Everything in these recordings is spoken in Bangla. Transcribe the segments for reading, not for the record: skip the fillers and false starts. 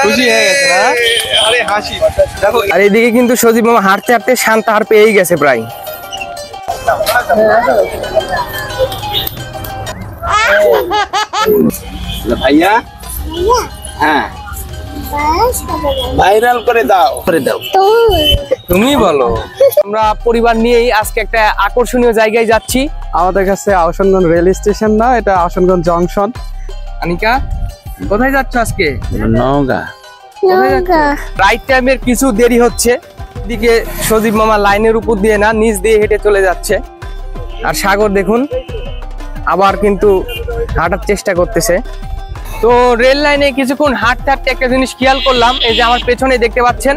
খুশি হয়ে গেছে না? আরে হাসি দেখো। আর এদিকে কিন্তু সজীব মামা হাঁটতে হাঁটতে শান্ত হার পেয়েই গেছে প্রায়। ভাইয়া হ্যাঁ ভাইরাল করে দাও তুমি বলো। আমরা পরিবার নিয়েই আজকে একটা আকর্ষণীয় জায়গায় যাচ্ছি। আমাদের কাছে আহসানগঞ্জ রেল স্টেশন না, এটা আহসানগঞ্জ জংশন। আনিকা কোথায় যাচ্ছ আজকে? নওগাঁ। রাইট টাইমের কিছু দেরি হচ্ছে, এদিকে সজীব মামা লাইনের উপর দিয়ে না নিচ দিয়ে হেঁটে চলে যাচ্ছে। আর সাগর দেখুন আবার কিন্তু হাঁটার চেষ্টা করতেছে। তো রেল লাইনে কিছুক্ষণ হাঁটতে হাঁটতে একটা জিনিস খেয়াল করলাম, এই যে আমার পেছনে দেখতে পাচ্ছেন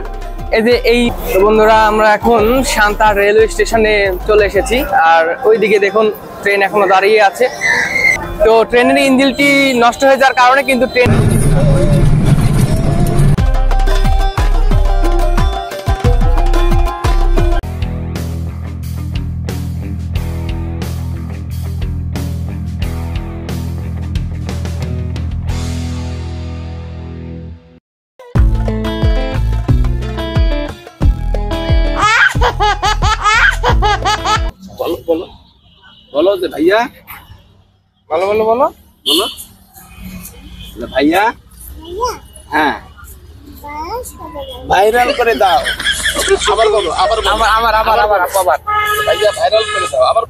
এই যে এই বন্ধুরা, আমরা এখন শান্তা রেলওয়ে স্টেশনে চলে এসেছি। আর ওইদিকে দেখুন ট্রেন এখনো দাঁড়িয়ে আছে। তো ট্রেনের ইঞ্জিনটি নষ্ট হয়ে যাওয়ার কারণে কিন্তু ট্রেন বলো বলো যে ভাইয়া বলো বলো বলো বলো ভাইয়া হ্যাঁ ভাইরাল করে দাও। আবার বলো আবার ভাইয়া ভাইরাল করে দাও। আবার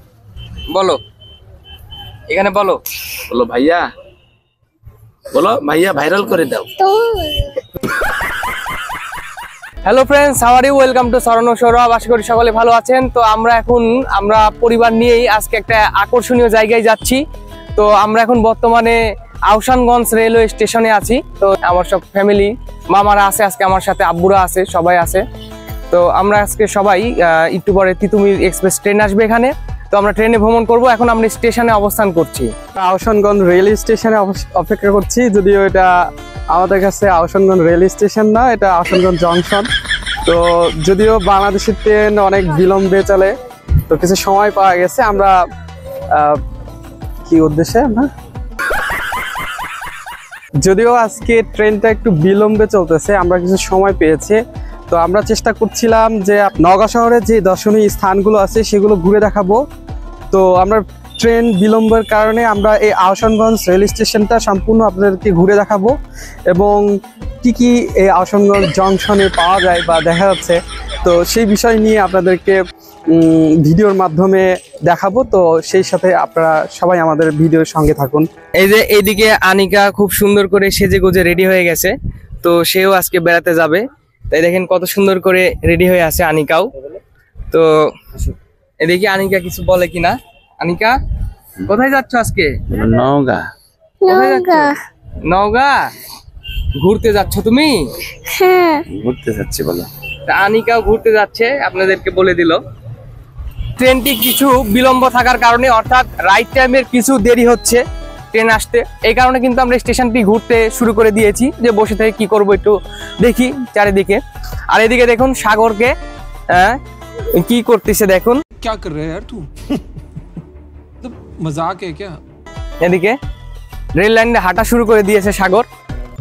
বলো, এখানে বলো বলো ভাইয়া, বলো ভাইয়া ভাইরাল করে দাও। Hello friends, how are you? Welcome to সরণ সৌরভ। আশা করি সকলে ভালো আছেন। তো আমরা পরিবার নিয়েই আজকে একটা আকর্ষণীয় জায়গায় যাচ্ছি। তো আমরা এখন বর্তমানে আহসানগঞ্জ রেলওয়ে স্টেশনে আছি। তো আমার সব ফ্যামিলি, মামারা আছে আজকে আমার সাথে, আব্বুরা আছে, সবাই আছে। তো আমরা আজকে সবাই একটু পরে তিতুমির এক্সপ্রেস ট্রেন আসবে এখানে। তো আমরা ট্রেনে ভ্রমণ করব। এখন আমরা স্টেশনে অবস্থান করছি, আহসানগঞ্জ রেল স্টেশনে অপেক্ষা করছি। যদিও এটা আমাদের কাছে আহসানগঞ্জ রেল স্টেশন না, এটা আহসানগঞ্জ জংশন। তো যদিও বাংলাদেশের ট্রেন অনেক বিলম্বে চলে, তো কিছু সময় পাওয়া গেছে। আমরা কি উদ্দেশ্যে না, যদিও আজকে ট্রেনটা একটু বিলম্বে চলতেছে, আমরা কিছু সময় পেয়েছি। তো আমরা চেষ্টা করছিলাম যে নওগাঁ শহরের যে দর্শনীয় স্থানগুলো আছে সেগুলো ঘুরে দেখাবো। তো আমরা ট্রেন বিলম্বের কারণে আমরা এই আহসানগঞ্জ রেল স্টেশনটা সম্পূর্ণ আপনাদেরকে ঘুরে দেখাবো, এবং কি কি এই আহসানগঞ্জ জংশনে পাওয়া যায় বা দেখা যাচ্ছে, তো সেই বিষয় নিয়ে আপনাদেরকে ভিডিওর মাধ্যমে দেখাবো। তো সেই সাথে আপনারা সবাই আমাদের ভিডিওর সঙ্গে থাকুন। এই যে এইদিকে আনিকা খুব সুন্দর করে সেজে গুজে রেডি হয়ে গেছে। তো সেও আজকে বেড়াতে যাবে, তাই দেখেন কত সুন্দর করে রেডি হয়ে আছে আনিকাও। তো এদিকে আনিকা কিছু বলে কিনা। আনিকা কোথায় যাচ্ছ আজকে? নওগাঁ। কোথায় যাচ্ছ? নওগাঁ ঘুরতে যাচ্ছ তুমি? হ্যাঁ ঘুরতে যাচ্ছি বলো। আনিকাও ঘুরতে যাচ্ছে, আপনাদেরকে বলে দিল। ট্রেনটি কিছু বিলম্ব থাকার কারণে, অর্থাৎ রাইট টাইমের কিছু দেরি হচ্ছে ট্রেন আসতে, এই কারণে কিন্তু আমরা স্টেশনটি ঘুরতে শুরু করে দিয়েছি, যে বসে থেকে কি করব একটু দেখি চারিদিকে। আর এদিকে দেখুন সাগরকে কি করতেছে দেখুন। क्या कर रहा है यार तू? मजाक है क्या? এদিকে রেল লাইনে হাঁটা শুরু করে দিয়েছে সাগর।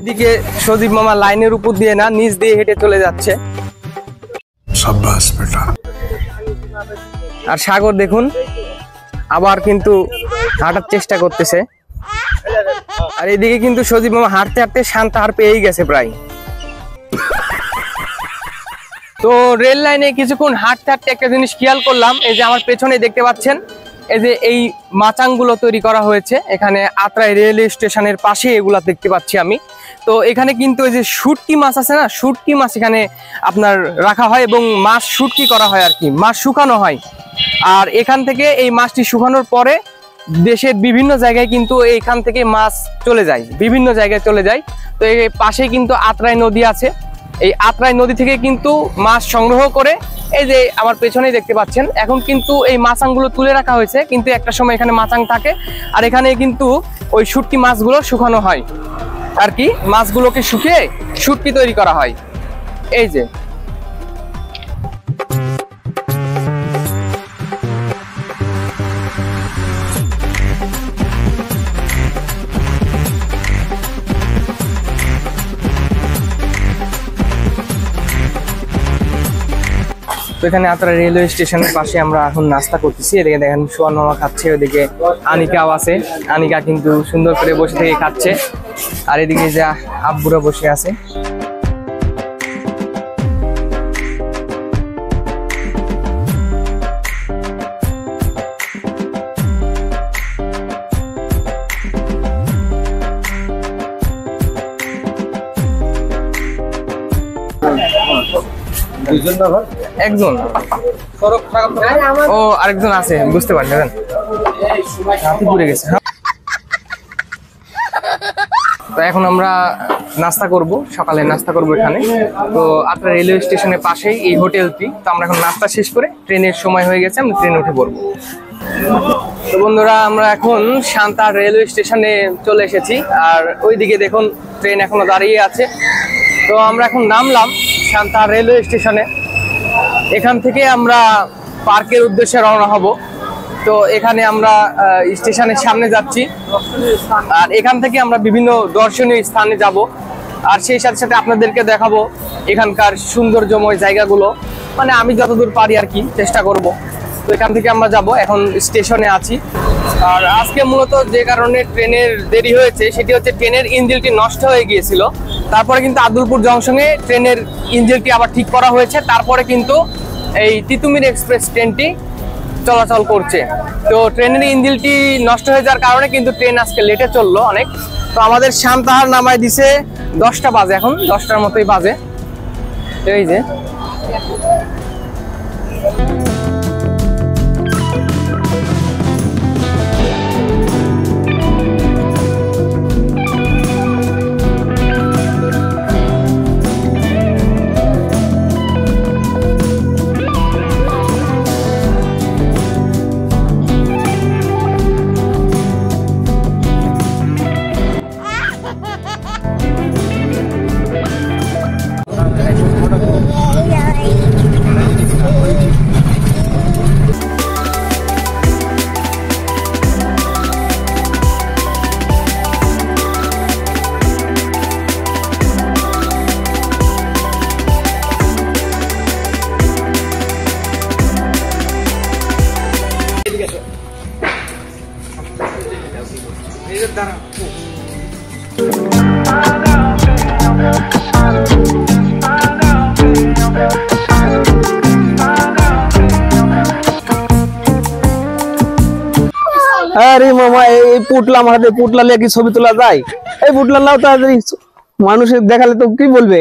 এদিকে সজীব মামা লাইনের উপর দিয়ে না নিচ দিয়ে হেঁটে চলে যাচ্ছে। शाबाश बेटा। আর সাগর দেখুন আবার কিন্তু হাঁটার চেষ্টা করতেছে। আর এদিকে কিন্তু সজীব মামা হাঁটতে হাঁটতে শান্ত হার পেয়েই গেছে প্রায়। তো রেল লাইনে কিছুক্ষণ হাঁটতে হাঁটতে একটা জিনিস খেয়াল করলাম, এই যে আমার পেছনে দেখতে পাচ্ছেন এই যে এই মাচাংগুলো তৈরি করা হয়েছে এখানে আত্রাই রেলওয়ে স্টেশনের পাশে, এগুলা দেখতে পাচ্ছি আমি। তো এখানে কিন্তু এই যে শুটকি মাছ আছে না, শুটকি মাছ এখানে আপনার রাখা হয় এবং মাছ শুটকি করা হয় আর কি, মাছ শুকানো হয়। আর এখান থেকে এই মাছটি শুকানোর পরে দেশের বিভিন্ন জায়গায় কিন্তু এইখান থেকে মাছ চলে যায়, বিভিন্ন জায়গায় চলে যায়। তো এই পাশে কিন্তু আত্রাই নদী আছে, এই আত্রাই নদী থেকে কিন্তু মাছ সংগ্রহ করে এই যে আমার পেছনেই দেখতে পাচ্ছেন, এখন কিন্তু এই মাছাংগুলো তুলে রাখা হয়েছে, কিন্তু একটা সময় এখানে মাছাং থাকে। আর এখানে কিন্তু ওই শুটকি মাছগুলো শুকানো হয় আর কি, মাছগুলোকে শুকিয়ে শুটকি তৈরি করা হয়। এই যে তো এখানে আত্রা রেলওয়ে স্টেশনের পাশে আমরা এখন নাস্তা করতেছি। এদিকে দেখেন সোহান মামা খাচ্ছে, ওদিকে আনিকাও আছে। আনিকা কিন্তু সুন্দর করে বসে থেকে খাচ্ছে, আর এদিকে যে আব্বুরা বসে আছে। একজন ও আরেকজন আছে, বুঝতে পারলেন, হাতে পুড়ে গেছে। তো এখন আমরা নাস্তা করব, সকালে নাস্তা করব এখানে। তো আপনার রেলওয়ে স্টেশনের পাশেই এই হোটেলটি। তো আমরা এখন নাস্তা শেষ করে ট্রেনের সময় হয়ে গেছে, আমরা ট্রেনে উঠে পড়বো। তো বন্ধুরা, আমরা এখন সান্তাহার রেলওয়ে স্টেশনে চলে এসেছি, আর ওইদিকে দেখুন ট্রেন এখনো দাঁড়িয়ে আছে। তো আমরা এখন নামলাম সান্তাহার রেলওয়ে স্টেশনে। এখান থেকে আমরা পার্কের উদ্দেশ্যে রওনা হব। তো এখানে আমরা স্টেশনের সামনে যাচ্ছি, আর এখান থেকে আমরা বিভিন্ন দর্শনীয় স্থানে যাব, আর সেই সাথে সাথে আপনাদেরকে দেখাবো এখানকার সৌন্দর্যময় জায়গাগুলো, মানে আমি যতদূর পারি আর কি চেষ্টা করব। তো এখান থেকে আমরা যাব, এখন স্টেশনে আছি। আর আজকে মূলত যে কারণে ট্রেনের দেরি হয়েছে সেটি হচ্ছে ট্রেনের ইঞ্জিনটি নষ্ট হয়ে গিয়েছিল। তারপরে কিন্তু আব্দুলপুর জংশনে ট্রেনের ইঞ্জিনটি আবার ঠিক করা হয়েছে, তারপরে কিন্তু এই তিতুমির এক্সপ্রেস ট্রেনটি চলাচল করছে। তো ট্রেনের ইঞ্জিনটি নষ্ট হয়ে যাওয়ার কারণে কিন্তু ট্রেন আজকে লেটে চললো অনেক। তো আমাদের সান্তাহার নামায় দিছে 10টা বাজে, এখন 10টার মতোই বাজে। এই যে আরে মামা, এই পুটলা মাথাতে পুটলা নিয়ে কি ছবি তোলা যায়? এই পুটলা নাও তাড়াতাড়ি, মানুষের দেখালে তো কি বলবে।